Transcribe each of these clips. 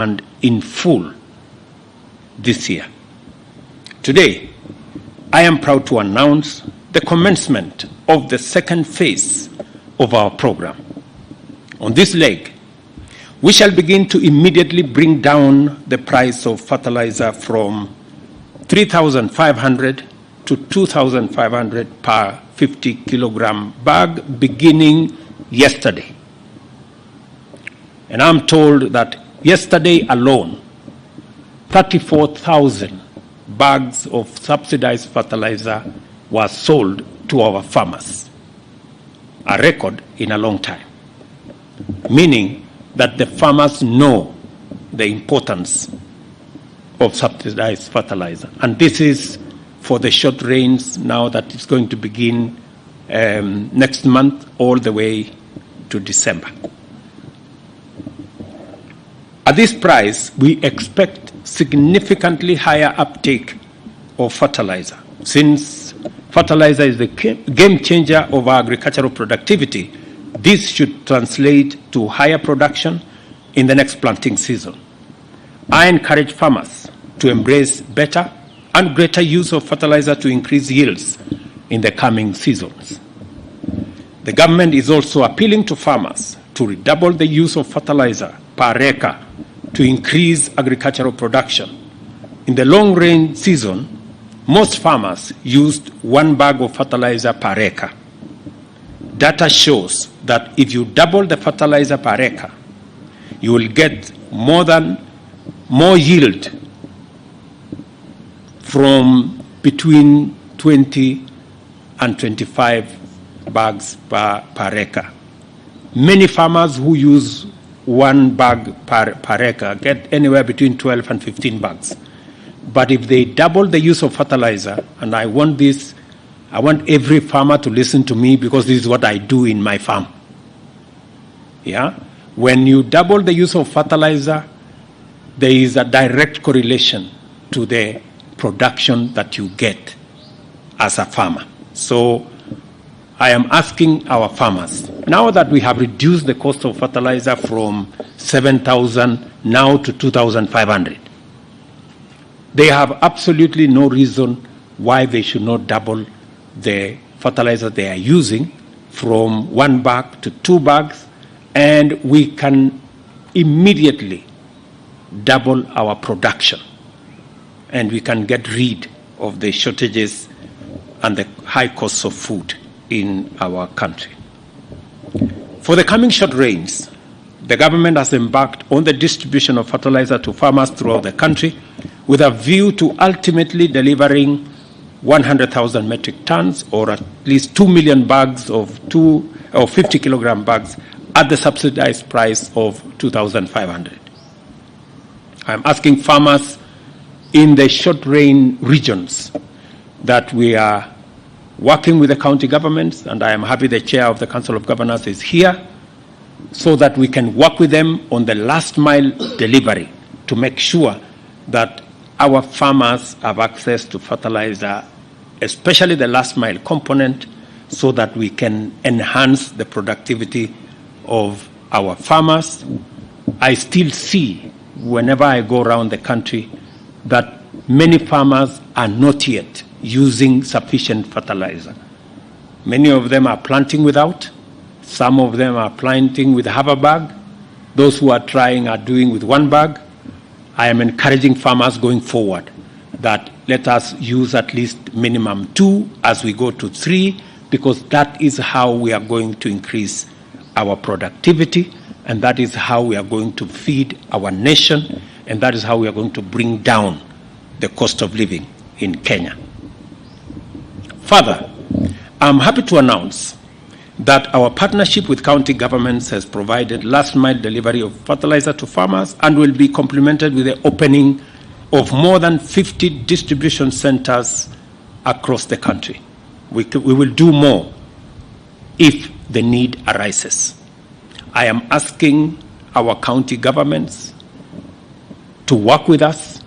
and in full this year. Today, I am proud to announce the commencement of the second phase of our program. On this leg, we shall begin to immediately bring down the price of fertilizer from 3,500 to 2,500 per 50 kilogram bag beginning yesterday. And I'm told that yesterday alone, 34,000 bags of subsidized fertilizer were sold to our farmers, a record in a long time, meaning that the farmers know the importance of subsidized fertilizer. And this is for the short rains now that is going to begin next month all the way to December. At this price, we expect significantly higher uptake of fertilizer. Since fertilizer is the game changer of our agricultural productivity, this should translate to higher production in the next planting season. I encourage farmers to embrace better and greater use of fertilizer to increase yields in the coming seasons. The government is also appealing to farmers to redouble the use of fertilizer per acre to increase agricultural production. In the long rain season, most farmers used 1 bag of fertilizer per acre. Data shows that if you double the fertilizer per acre, you will get more yield from between 20 and 25 bags per acre. Many farmers who use 1 bag per acre get anywhere between 12 and 15 bags. But if they double the use of fertilizer, and I want every farmer to listen to me because this is what I do in my farm. Yeah? When you double the use of fertilizer, there is a direct correlation to the production that you get as a farmer. So I am asking our farmers, now that we have reduced the cost of fertilizer from 7,000 now to 2,500, they have absolutely no reason why they should not double the fertilizer they are using from 1 bag to 2 bags, and we can immediately double our production, and we can get rid of the shortages and the high costs of food in our country. For the coming short rains, the government has embarked on the distribution of fertilizer to farmers throughout the country with a view to ultimately delivering 100,000 metric tons, or at least 2 million bags of 50 kilogram bags at the subsidized price of 2,500. I'm asking farmers in the short rain regions that we are working with the county governments, and I am happy the chair of the Council of Governors is here, so that we can work with them on the last mile delivery to make sure that our farmers have access to fertilizer, especially the last mile component, so that we can enhance the productivity of our farmers. I still see, whenever I go around the country, that many farmers are not yet using sufficient fertilizer. Many of them are planting without. Some of them are planting with half a bag. Those who are trying are doing with 1 bag. I am encouraging farmers going forward that let us use at least minimum 2 as we go to 3, because that is how we are going to increase our productivity, and that is how we are going to feed our nation, and that is how we are going to bring down the cost of living in Kenya. Further, I'm happy to announce that our partnership with county governments has provided last mile delivery of fertilizer to farmers and will be complemented with the opening of more than 50 distribution centers across the country. We will do more if the need arises. I am asking our county governments to work with us,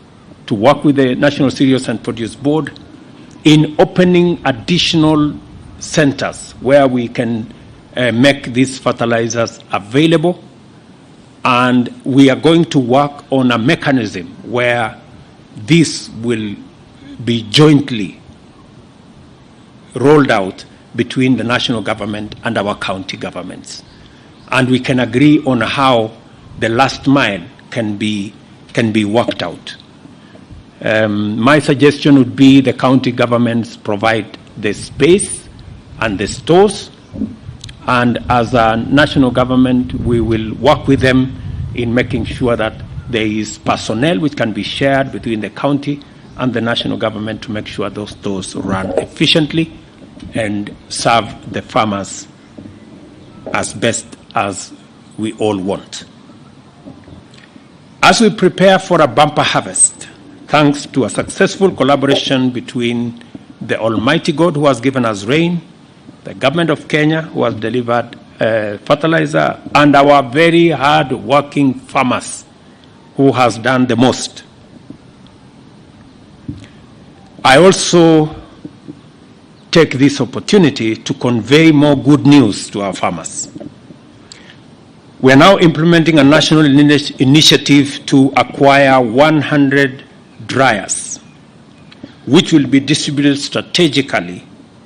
to work with the National Cereals and Produce Board in opening additional centers where we can make these fertilizers available And we are going to work on a mechanism where this will be jointly rolled out between the national government and our county governments. And we can agree on how the last mile can be worked out. My suggestion would be the county governments provide the space and the stores, and as a national government, we will work with them in making sure that there is personnel which can be shared between the county and the national government to make sure those stores run efficiently and serve the farmers as best as we all want. As we prepare for a bumper harvest, thanks to a successful collaboration between the Almighty God who has given us rain, the government of Kenya who has delivered fertilizer, and our very hard-working farmers who has done the most. I also take this opportunity to convey more good news to our farmers. We are now implementing a national initiative to acquire 100 dryers, which will be distributed strategically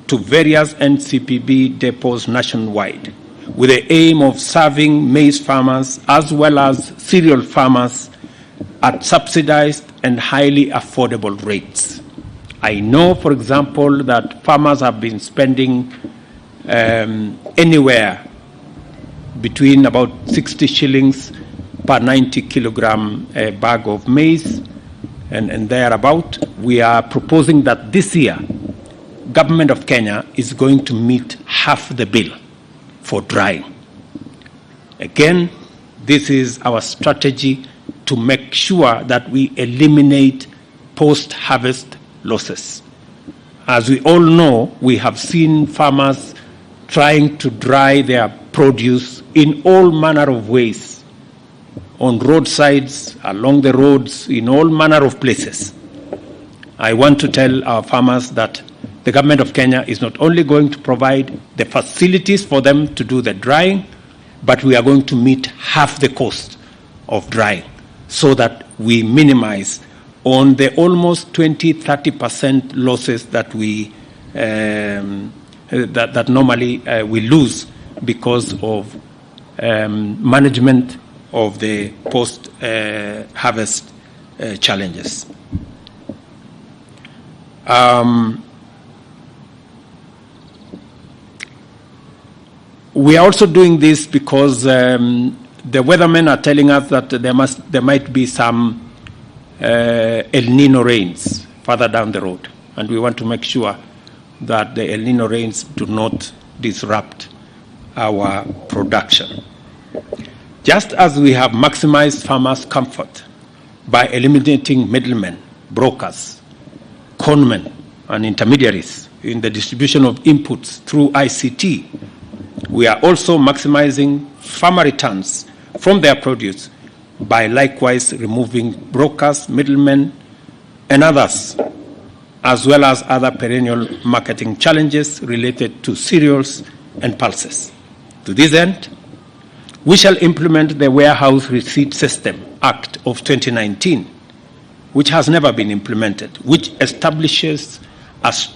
to various NCPB depots nationwide, with the aim of serving maize farmers as well as cereal farmers at subsidized and highly affordable rates. I know, for example, that farmers have been spending anywhere between about 60 shillings per 90 kilogram bag of maize and thereabout. We are proposing that this year, Government of Kenya is going to meet half the bill for drying. Again, this is our strategy to make sure that we eliminate post-harvest losses. As we all know, we have seen farmers trying to dry their produce in all manner of ways, on roadsides, along the roads, in all manner of places. I want to tell our farmers that the government of Kenya is not only going to provide the facilities for them to do the drying, but we are going to meet half the cost of drying so that we minimize on the almost 20-30% losses that we that normally we lose because of management of the post-harvest challenges. We are also doing this because the weathermen are telling us that there might be some El Nino rains further down the road, and we want to make sure that the El Nino rains do not disrupt our production. Just as we have maximized farmers' comfort by eliminating middlemen, brokers, conmen, and intermediaries in the distribution of inputs through ICT, we are also maximizing farmer returns from their produce by likewise removing brokers, middlemen, and others, as well as other perennial marketing challenges related to cereals and pulses. To this end, we shall implement the Warehouse Receipt System Act of 2019, which has never been implemented, which establishes a structure